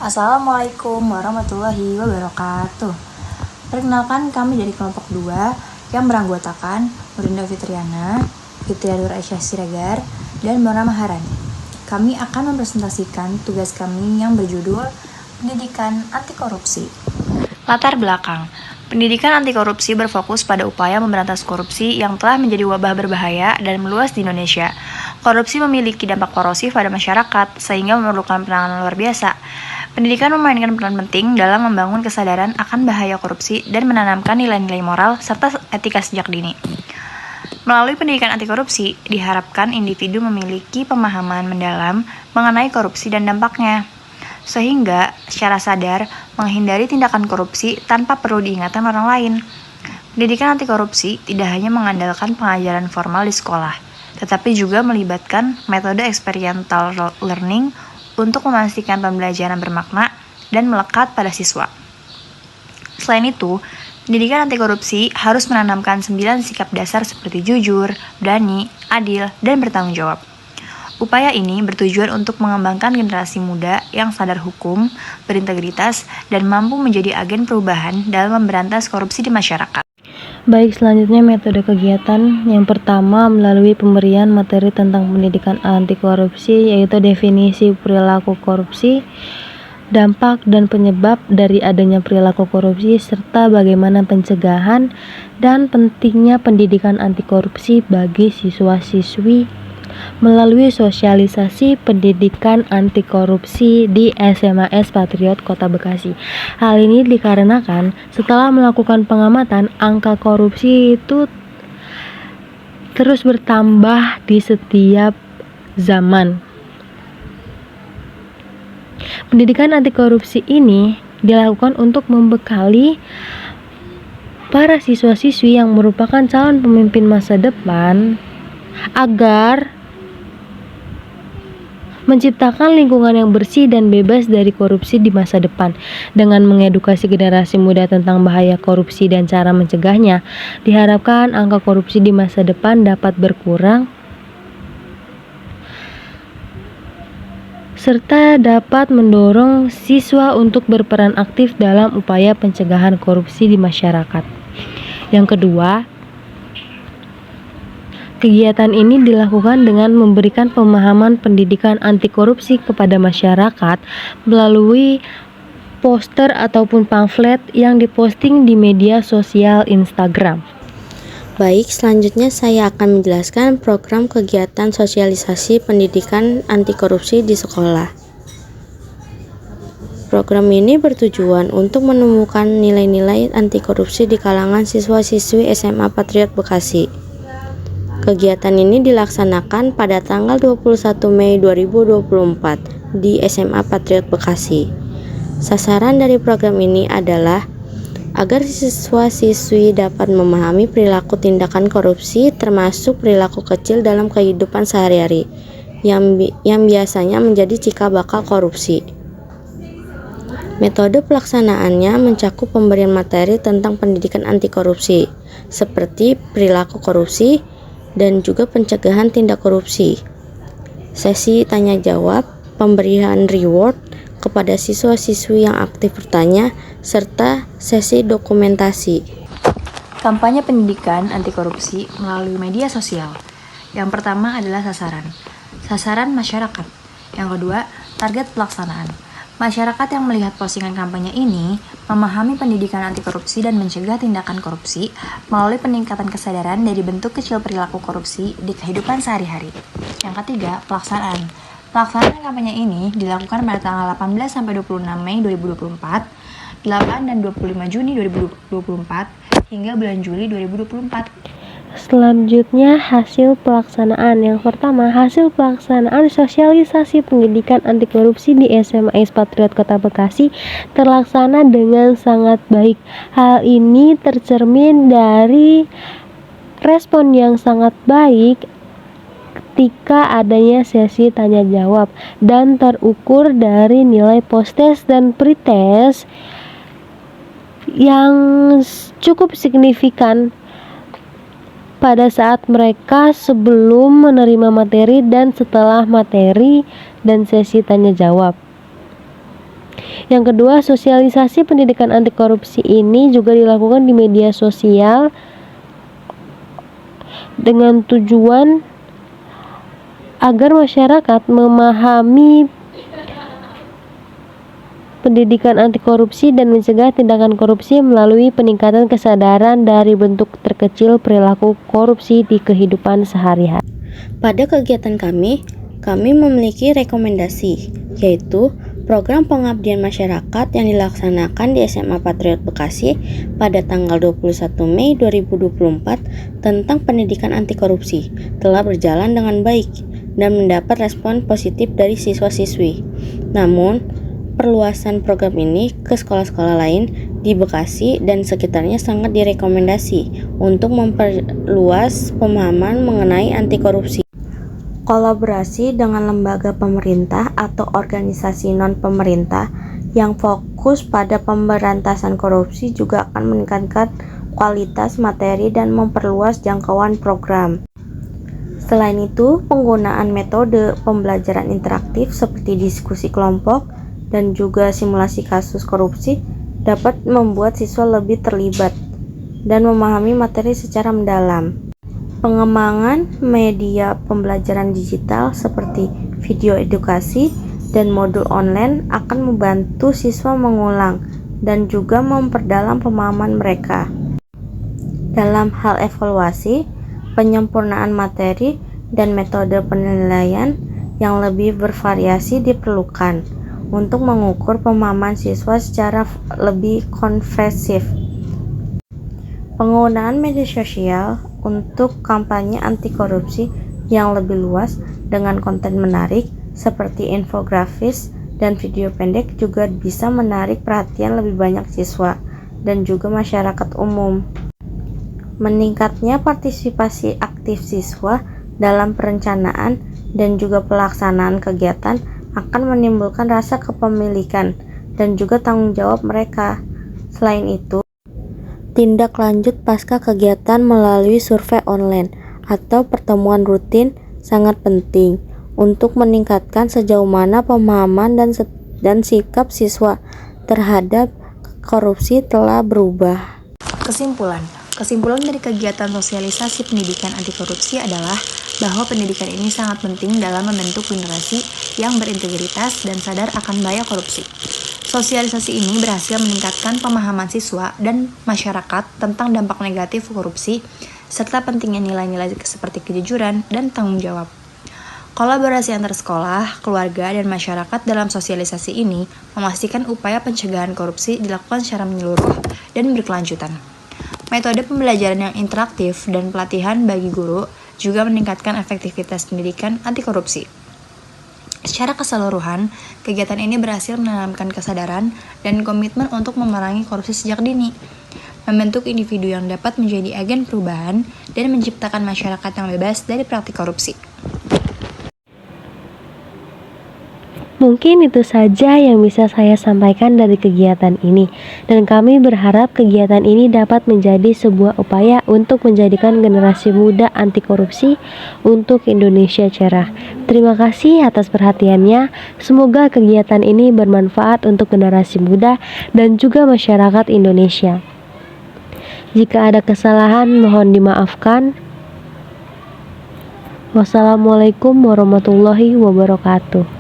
Assalamualaikum warahmatullahi wabarakatuh. Perkenalkan, kami dari kelompok 2 yang beranggotakan Nurinda Fitriana, Fitriadur Aisyah Siregar, dan Mona Maharani. Kami akan mempresentasikan tugas kami yang berjudul Pendidikan Anti Korupsi. Latar belakang. Pendidikan anti korupsi berfokus pada upaya memberantas korupsi yang telah menjadi wabah berbahaya dan meluas di Indonesia. Korupsi memiliki dampak korosif pada masyarakat, sehingga memerlukan penanganan luar biasa. Pendidikan memainkan peran penting dalam membangun kesadaran akan bahaya korupsi dan menanamkan nilai-nilai moral serta etika sejak dini. Melalui pendidikan anti korupsi, diharapkan individu memiliki pemahaman mendalam mengenai korupsi dan dampaknya, sehingga secara sadar menghindari tindakan korupsi tanpa perlu diingatkan orang lain. Pendidikan anti korupsi tidak hanya mengandalkan pengajaran formal di sekolah, tetapi juga melibatkan metode experiential learning untuk memastikan pembelajaran bermakna dan melekat pada siswa. Selain itu, pendidikan anti korupsi harus menanamkan 9 sikap dasar seperti jujur, berani, adil, dan bertanggung jawab. Upaya ini bertujuan untuk mengembangkan generasi muda yang sadar hukum, berintegritas, dan mampu menjadi agen perubahan dalam memberantas korupsi di masyarakat. Baik, selanjutnya metode kegiatan. Yang pertama, melalui pemberian materi tentang pendidikan anti korupsi, yaitu definisi perilaku korupsi, dampak dan penyebab dari adanya perilaku korupsi, serta bagaimana pencegahan dan pentingnya pendidikan anti korupsi bagi siswa-siswi melalui sosialisasi pendidikan anti korupsi di SMAS Patriot Kota Bekasi. Hal ini dikarenakan setelah melakukan pengamatan, angka korupsi itu terus bertambah di setiap zaman. Pendidikan anti korupsi ini dilakukan untuk membekali para siswa-siswi yang merupakan calon pemimpin masa depan agar menciptakan lingkungan yang bersih dan bebas dari korupsi di masa depan. Dengan mengedukasi generasi muda tentang bahaya korupsi dan cara mencegahnya, diharapkan angka korupsi di masa depan dapat berkurang serta dapat mendorong siswa untuk berperan aktif dalam upaya pencegahan korupsi di masyarakat. Yang kedua, kegiatan ini dilakukan dengan memberikan pemahaman pendidikan anti korupsi kepada masyarakat melalui poster ataupun pamflet yang diposting di media sosial Instagram. Baik, selanjutnya saya akan menjelaskan program kegiatan sosialisasi pendidikan anti korupsi di sekolah. Program ini bertujuan untuk menemukan nilai-nilai anti korupsi di kalangan siswa-siswi SMA Patriot Bekasi. Kegiatan ini dilaksanakan pada tanggal 21 Mei 2024 di SMA Patriot Bekasi. Sasaran dari program ini adalah agar siswa-siswi dapat memahami perilaku tindakan korupsi termasuk perilaku kecil dalam kehidupan sehari-hari yang biasanya menjadi cikal bakal korupsi. Metode pelaksanaannya mencakup pemberian materi tentang pendidikan anti korupsi seperti perilaku korupsi dan juga pencegahan tindak korupsi, sesi tanya jawab, pemberian reward kepada siswa-siswi yang aktif bertanya, serta sesi dokumentasi. Kampanye pendidikan anti korupsi melalui media sosial. Yang pertama adalah sasaran masyarakat. Yang kedua, target pelaksanaan. Masyarakat yang melihat postingan kampanye ini memahami pendidikan anti korupsi dan mencegah tindakan korupsi melalui peningkatan kesadaran dari bentuk kecil perilaku korupsi di kehidupan sehari-hari. Yang ketiga, pelaksanaan. Pelaksanaan kampanye ini dilakukan pada tanggal 18-26 Mei 2024, 8 dan 25 Juni 2024, hingga bulan Juli 2024. Selanjutnya, hasil pelaksanaan. Yang pertama, hasil pelaksanaan sosialisasi pendidikan anti korupsi di SMAS Patriot Kota Bekasi terlaksana dengan sangat baik. Hal ini tercermin dari respon yang sangat baik ketika adanya sesi tanya jawab dan terukur dari nilai post-test dan pre-test yang cukup signifikan pada saat mereka sebelum menerima materi dan setelah materi dan sesi tanya jawab. Yang kedua, sosialisasi pendidikan anti korupsi ini juga dilakukan di media sosial dengan tujuan agar masyarakat memahami pendidikan anti korupsi dan mencegah tindakan korupsi melalui peningkatan kesadaran dari bentuk terkecil perilaku korupsi di kehidupan sehari-hari. Pada kegiatan kami memiliki rekomendasi, yaitu program pengabdian masyarakat yang dilaksanakan di SMA Patriot Bekasi pada tanggal 21 Mei 2024 tentang pendidikan anti korupsi telah berjalan dengan baik dan mendapat respon positif dari siswa-siswi. Namun, perluasan program ini ke sekolah-sekolah lain di Bekasi dan sekitarnya sangat direkomendasi untuk memperluas pemahaman mengenai anti korupsi. Kolaborasi dengan lembaga pemerintah atau organisasi non-pemerintah yang fokus pada pemberantasan korupsi juga akan meningkatkan kualitas materi dan memperluas jangkauan program. Selain itu, penggunaan metode pembelajaran interaktif seperti diskusi kelompok dan juga simulasi kasus korupsi dapat membuat siswa lebih terlibat dan memahami materi secara mendalam. Pengembangan media pembelajaran digital seperti video edukasi dan modul online akan membantu siswa mengulang dan juga memperdalam pemahaman mereka. Dalam hal evaluasi, penyempurnaan materi dan metode penilaian yang lebih bervariasi diperlukan untuk mengukur pemahaman siswa secara lebih komprehensif. Penggunaan media sosial untuk kampanye anti korupsi yang lebih luas dengan konten menarik seperti infografis dan video pendek juga bisa menarik perhatian lebih banyak siswa dan juga masyarakat umum. Meningkatnya partisipasi aktif siswa dalam perencanaan dan juga pelaksanaan kegiatan akan menimbulkan rasa kepemilikan dan juga tanggung jawab mereka. Selain itu, tindak lanjut pasca kegiatan melalui survei online atau pertemuan rutin sangat penting untuk meningkatkan sejauh mana pemahaman dan sikap siswa terhadap korupsi telah berubah. Kesimpulan dari kegiatan sosialisasi pendidikan anti korupsi adalah bahwa pendidikan ini sangat penting dalam membentuk generasi yang berintegritas dan sadar akan bahaya korupsi. Sosialisasi ini berhasil meningkatkan pemahaman siswa dan masyarakat tentang dampak negatif korupsi, serta pentingnya nilai-nilai seperti kejujuran dan tanggung jawab. Kolaborasi antar sekolah, keluarga, dan masyarakat dalam sosialisasi ini memastikan upaya pencegahan korupsi dilakukan secara menyeluruh dan berkelanjutan. Metode pembelajaran yang interaktif dan pelatihan bagi guru juga meningkatkan efektivitas pendidikan anti korupsi. Secara keseluruhan, kegiatan ini berhasil menanamkan kesadaran dan komitmen untuk memerangi korupsi sejak dini, membentuk individu yang dapat menjadi agen perubahan, dan menciptakan masyarakat yang bebas dari praktik korupsi. Mungkin itu saja yang bisa saya sampaikan dari kegiatan ini, dan kami berharap kegiatan ini dapat menjadi sebuah upaya untuk menjadikan generasi muda anti korupsi untuk Indonesia cerah. Terima kasih atas perhatiannya. Semoga kegiatan ini bermanfaat untuk generasi muda dan juga masyarakat Indonesia. Jika ada kesalahan, mohon dimaafkan. Wassalamualaikum warahmatullahi wabarakatuh.